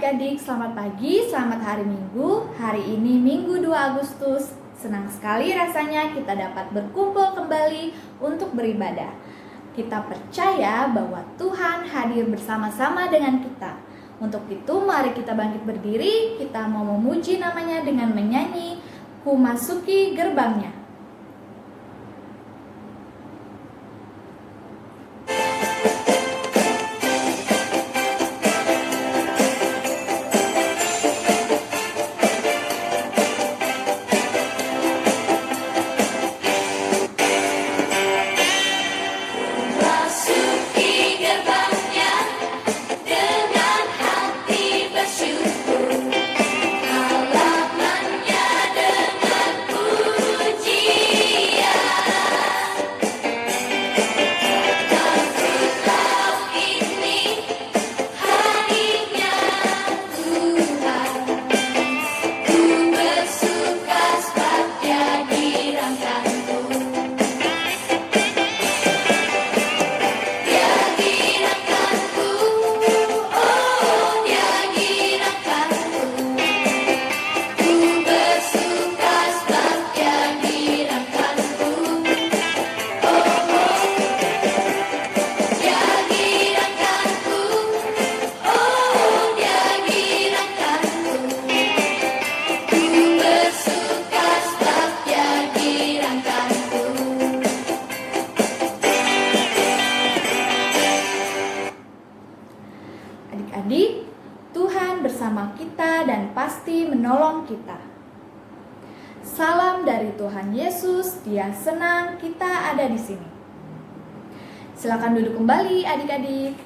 adik-adik, selamat pagi, selamat hari Minggu. Hari ini Minggu 2 Agustus. Senang sekali rasanya kita dapat berkumpul kembali untuk beribadah. Kita percaya bahwa Tuhan hadir bersama-sama dengan kita. Untuk itu mari kita bangkit berdiri, kita mau memuji namanya dengan menyanyi Ku Masuki Gerbangnya. Adik-adik, Tuhan bersama kita dan pasti menolong kita. Salam dari Tuhan Yesus, Dia senang kita ada di sini. Silakan duduk kembali adik-adik.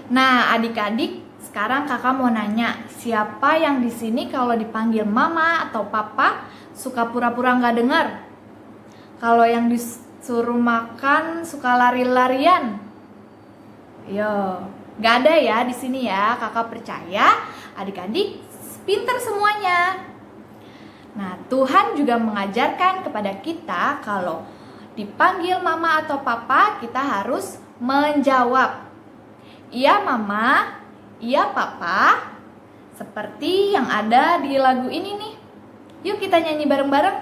Nah, adik-adik, sekarang kakak mau nanya, siapa yang di sini kalau dipanggil mama atau papa suka pura-pura nggak dengar? Kalau yang disuruh makan suka lari-larian? Yo, nggak ada ya di sini ya. Kakak percaya adik-adik pintar semuanya. Nah, Tuhan juga mengajarkan kepada kita kalau dipanggil mama atau papa kita harus menjawab. Iya mama, iya papa. Seperti yang ada di lagu ini nih. Yuk kita nyanyi bareng-bareng.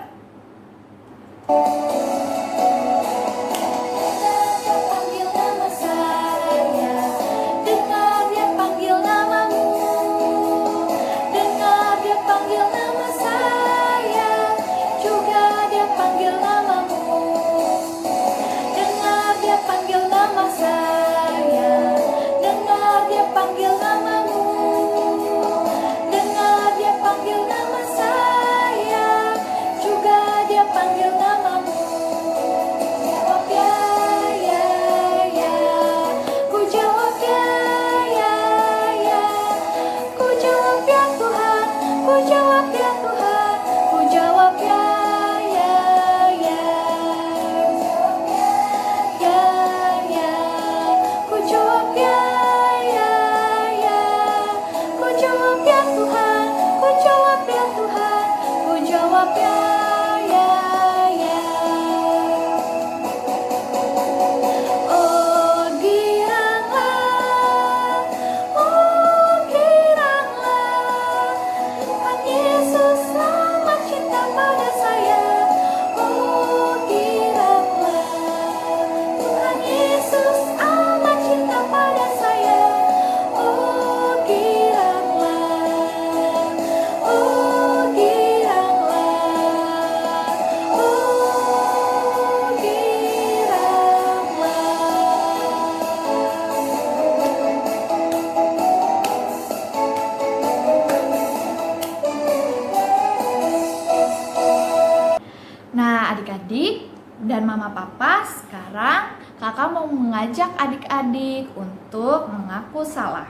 Nah adik-adik dan mama papa, sekarang kakak mau mengajak adik-adik untuk mengaku salah.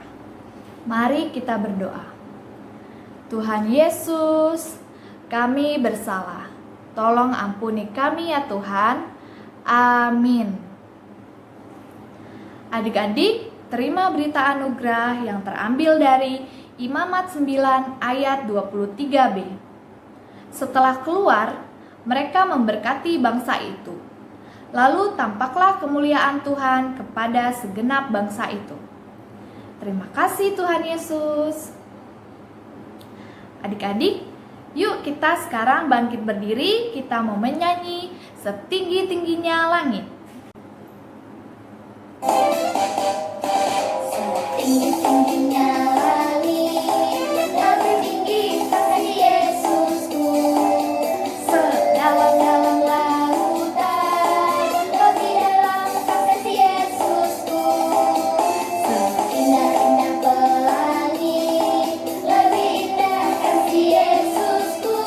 Mari kita berdoa. Tuhan Yesus, kami bersalah. Tolong ampuni kami ya Tuhan. Amin. Adik-adik, terima berita anugerah yang terambil dari Imamat 9 ayat 23b. Setelah keluar, mereka memberkati bangsa itu. Lalu tampaklah kemuliaan Tuhan kepada segenap bangsa itu. Terima kasih Tuhan Yesus. Adik-adik, yuk kita sekarang bangkit berdiri, kita mau menyanyi setinggi-tingginya langit. Setinggi-tingginya langit, lebih tinggi kasih Yesusku. Sedalam-dalam lautan, lebih dalam kasih Yesusku. Seindah-indah pelangi, lebih indah kasih Yesusku.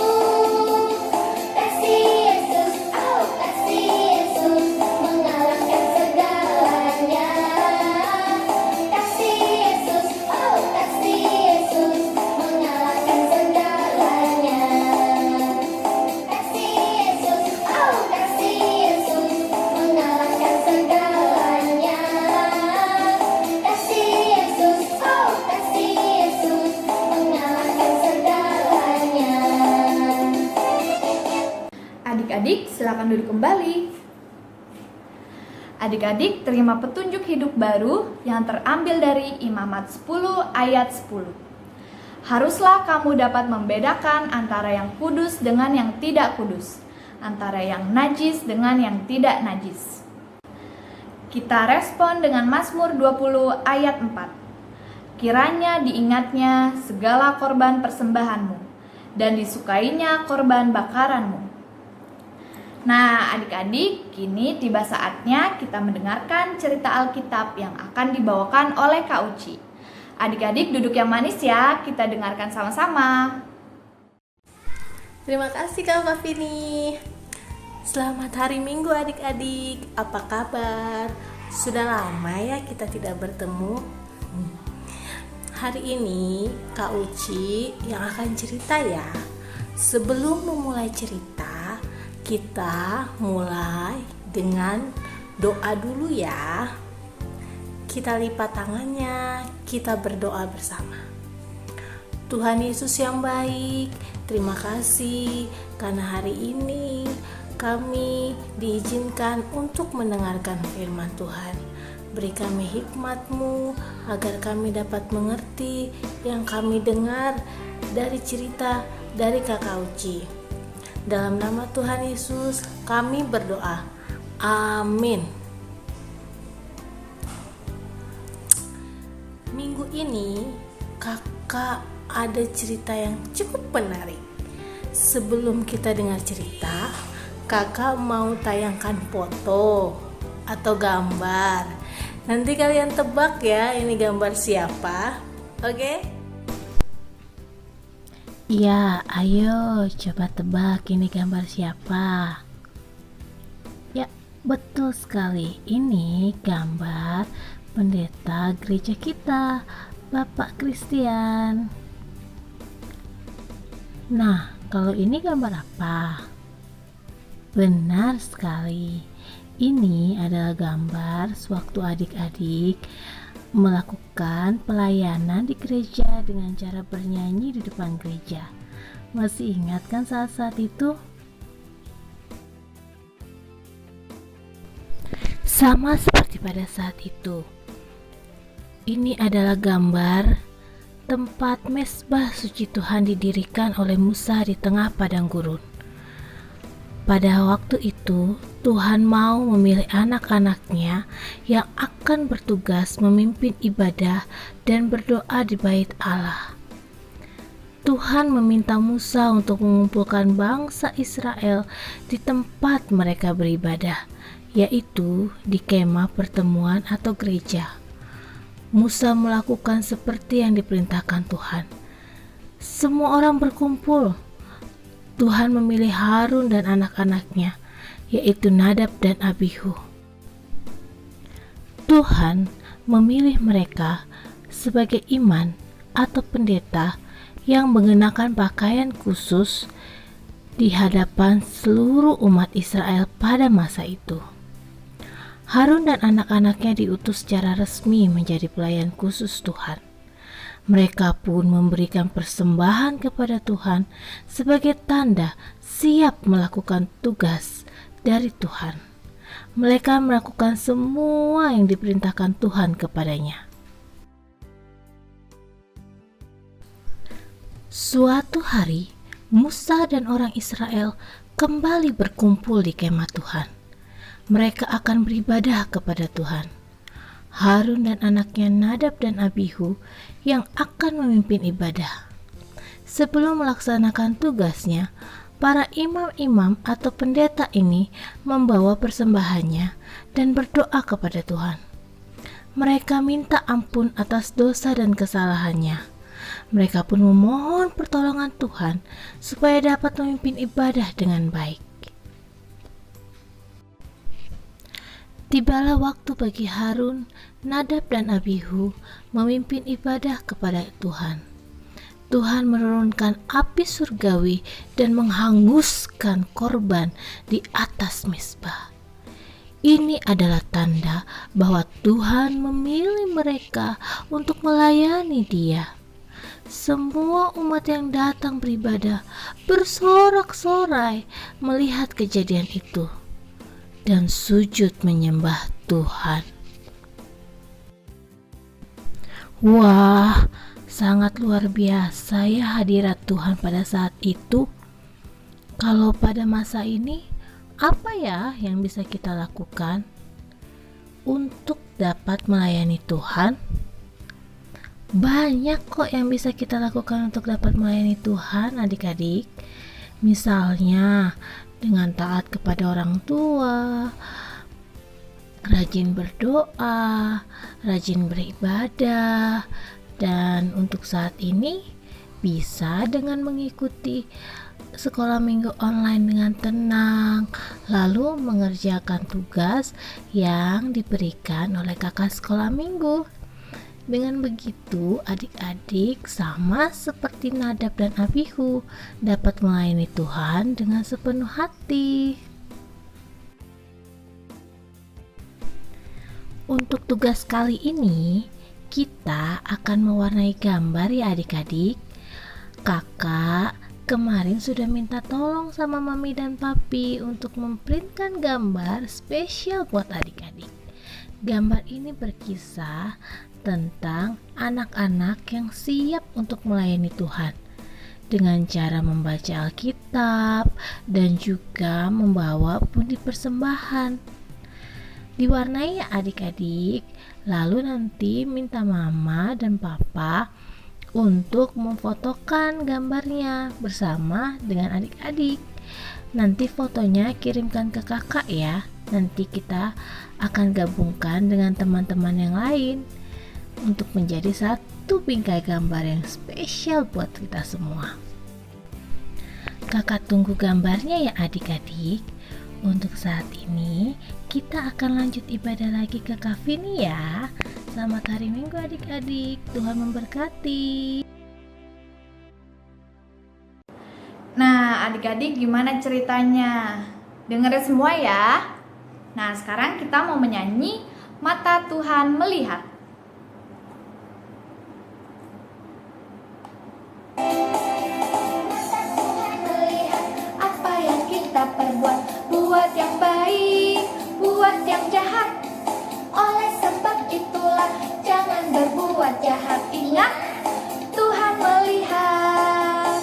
Kasih Yesus, oh kasih Yesus, mengalahkan segalanya. Kasih Yesus, oh kasih Yesus, mengalahkan segalanya. Kasih Yesus, oh kasih Yesus, mengalahkan segalanya. Kasih Yesus, oh kasih Yesus, mengalahkan segalanya. Adik-adik, silakan duduk kembali. Adik-adik, terima petunjuk hidup baru yang terambil dari Imamat 10 ayat 10. Haruslah kamu dapat membedakan antara yang kudus dengan yang tidak kudus, antara yang najis dengan yang tidak najis. Kita respon dengan Mazmur 20 ayat 4. Kiranya diingatnya segala korban persembahanmu, dan disukainya korban bakaranmu. Nah, adik-adik, kini tiba saatnya kita mendengarkan cerita Alkitab yang akan dibawakan oleh Kak Uci. Adik-adik duduk yang manis ya, kita dengarkan sama-sama. Terima kasih Kak Fafini. Selamat hari Minggu adik-adik. Apa kabar? Sudah lama ya kita tidak bertemu. Hari ini Kak Uci yang akan cerita ya. Sebelum memulai cerita, kita mulai dengan doa dulu ya. Kita lipat tangannya, kita berdoa bersama. Tuhan Yesus yang baik, terima kasih karena hari ini kami diizinkan untuk mendengarkan firman Tuhan. Beri kami hikmat-Mu agar kami dapat mengerti yang kami dengar dari cerita dari Kakak Uci. Dalam nama Tuhan Yesus kami berdoa. Amin. Minggu ini kakak ada cerita yang cukup menarik. Sebelum kita dengar cerita, kakak mau tayangkan foto atau gambar. Nanti kalian tebak ya ini gambar siapa. Oke? Ya, ayo coba tebak ini gambar siapa. Ya, betul sekali. Ini gambar pendeta gereja kita, Bapak Christian. Nah, kalau ini gambar apa? Benar sekali. Ini adalah gambar sewaktu adik-adik melakukan pelayanan di gereja dengan cara bernyanyi di depan gereja. Masih ingat kan saat-saat itu? Sama seperti pada saat itu. Ini adalah gambar tempat mezbah suci Tuhan didirikan oleh Musa di tengah padang gurun. Pada waktu itu, Tuhan mau memilih anak-anaknya yang akan bertugas memimpin ibadah dan berdoa di bait Allah. Tuhan meminta Musa untuk mengumpulkan bangsa Israel di tempat mereka beribadah, yaitu di kemah pertemuan atau gereja. Musa melakukan seperti yang diperintahkan Tuhan. Semua orang berkumpul. Tuhan memilih Harun dan anak-anaknya, yaitu Nadab dan Abihu. Tuhan memilih mereka sebagai imam atau pendeta yang mengenakan pakaian khusus di hadapan seluruh umat Israel pada masa itu. Harun dan anak-anaknya diutus secara resmi menjadi pelayan khusus Tuhan. Mereka pun memberikan persembahan kepada Tuhan sebagai tanda siap melakukan tugas dari Tuhan. Mereka melakukan semua yang diperintahkan Tuhan kepadanya. Suatu hari, Musa dan orang Israel kembali berkumpul di kemah Tuhan. Mereka akan beribadah kepada Tuhan. Harun dan anaknya Nadab dan Abihu yang akan memimpin ibadah. Sebelum melaksanakan tugasnya, para imam-imam atau pendeta ini membawa persembahannya dan berdoa kepada Tuhan. Mereka minta ampun atas dosa dan kesalahannya. Mereka pun memohon pertolongan Tuhan supaya dapat memimpin ibadah dengan baik. Tibalah waktu bagi Harun, Nadab dan Abihu memimpin ibadah kepada Tuhan. Tuhan menurunkan api surgawi dan menghanguskan korban di atas mezbah. Ini adalah tanda bahwa Tuhan memilih mereka untuk melayani Dia. Semua umat yang datang beribadah bersorak-sorai melihat kejadian itu dan sujud menyembah Tuhan. Wah, sangat luar biasa ya hadirat Tuhan pada saat itu. Kalau pada masa ini, apa ya yang bisa kita lakukan untuk dapat melayani Tuhan? Banyak kok yang bisa kita lakukan untuk dapat melayani Tuhan, adik-adik. Misalnya dengan taat kepada orang tua, rajin berdoa, rajin beribadah, dan untuk saat ini bisa dengan mengikuti sekolah minggu online dengan tenang, lalu mengerjakan tugas yang diberikan oleh kakak sekolah minggu. Dengan begitu, adik-adik sama seperti Nadab dan Abihu dapat melayani Tuhan dengan sepenuh hati. Untuk tugas kali ini, kita akan mewarnai gambar ya adik-adik. Kakak kemarin sudah minta tolong sama mami dan papi untuk memprintkan gambar spesial buat adik-adik. Gambar ini berkisah tentang anak-anak yang siap untuk melayani Tuhan dengan cara membaca Alkitab dan juga membawa pundi persembahan. Diwarnai ya adik-adik, lalu nanti minta mama dan papa untuk memfotokan gambarnya bersama dengan adik-adik. Nanti fotonya kirimkan ke kakak ya. Nanti kita akan gabungkan dengan teman-teman yang lain untuk menjadi satu bingkai gambar yang spesial buat kita semua. Kakak tunggu gambarnya ya adik-adik. Untuk saat ini kita akan lanjut ibadah lagi ke kafe nih ya. Selamat hari Minggu adik-adik. Tuhan memberkati. Nah, adik-adik gimana ceritanya? Dengerin semua ya. Nah, sekarang kita mau menyanyi Mata Tuhan Melihat. Melihat apa yang kita perbuat, buat yang baik, buat yang jahat. Oleh sebab itulah jangan berbuat jahat. Ingat, Tuhan melihat.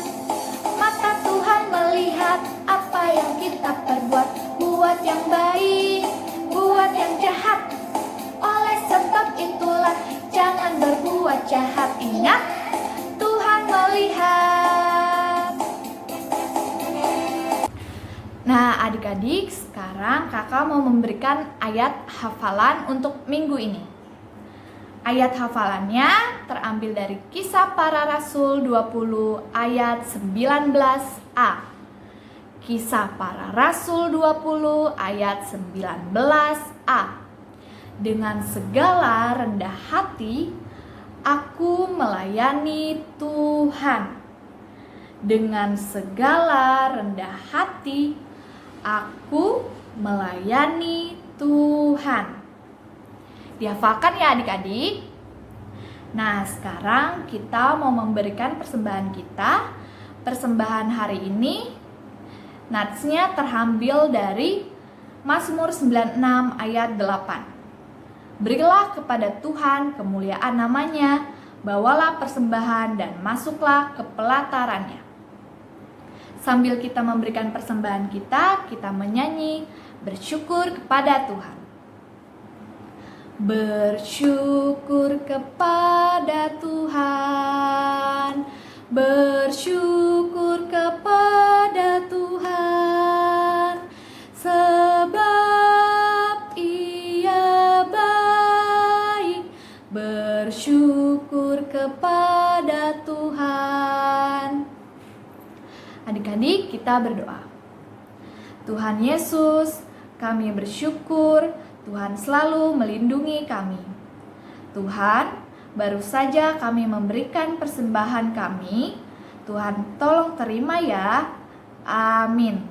Mata Tuhan melihat apa yang kita perbuat, buat yang baik, buat yang jahat. Oleh sebab itulah jangan berbuat jahat. Ingat, Tuhan melihat. Nah, adik-adik, sekarang kakak mau memberikan ayat hafalan untuk minggu ini. Ayat hafalannya terambil dari Kisah Para Rasul 20 ayat 19a. Kisah Para Rasul 20 ayat 19a. Dengan segala rendah hati, aku melayani Tuhan. Dengan segala rendah hati, aku melayani Tuhan. Dihafalkan ya adik-adik. Nah, sekarang kita mau memberikan persembahan kita. Persembahan hari ini natsnya terambil dari Mazmur 96 ayat 8. Berilah kepada Tuhan kemuliaan namanya, bawalah persembahan dan masuklah ke pelatarannya. Sambil kita memberikan persembahan kita menyanyi bersyukur kepada Tuhan. Bersyukur kepada Tuhan, bersyukur kepada Tuhan, sebab Ia baik. Bersyukur kepada Tuhan. Adik-adik, kita berdoa. Tuhan Yesus, kami bersyukur Tuhan selalu melindungi kami. Tuhan, baru saja kami memberikan persembahan kami. Tuhan tolong terima ya. Amin.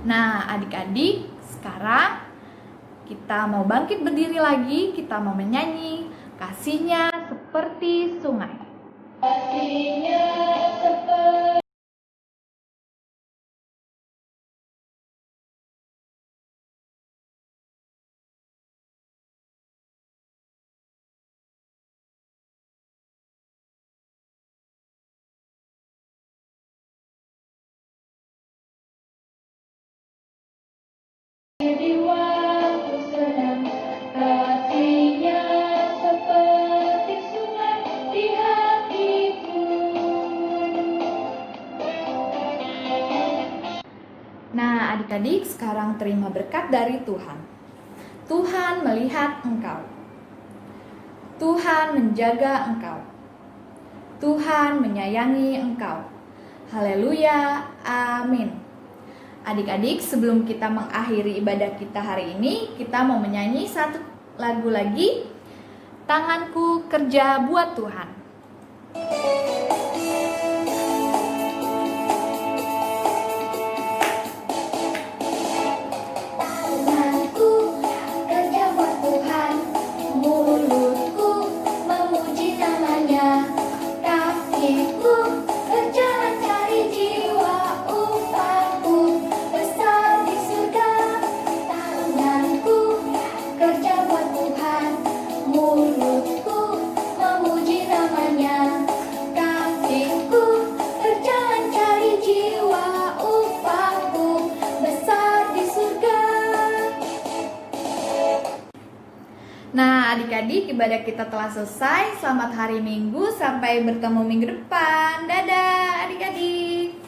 Nah, adik-adik, sekarang kita mau bangkit berdiri lagi. Kita mau menyanyi Kasihnya Seperti Sungai. Kasihnya seperti di waktu senang, kasihnya seperti sungai di hatiku. Nah, adik-adik, sekarang terima berkat dari Tuhan. Tuhan melihat engkau. Tuhan menjaga engkau. Tuhan menyayangi engkau. Haleluya, amin. Adik-adik, sebelum kita mengakhiri ibadah kita hari ini, kita mau menyanyi satu lagu lagi, Tanganku Kerja Buat Tuhan. Tanganku kerja buat Tuhan, mulutku memuji namanya, kakiku berjalan cari jiwa, upahku besar di surga. Tanganku kerja buat Tuhan, mulutku memuji namanya, kakiku berjalan cari jiwa, upahku besar di surga. Nah, adik-adik, ibadah kita telah selesai. Selamat hari Minggu, sampai bertemu minggu depan. Dadah.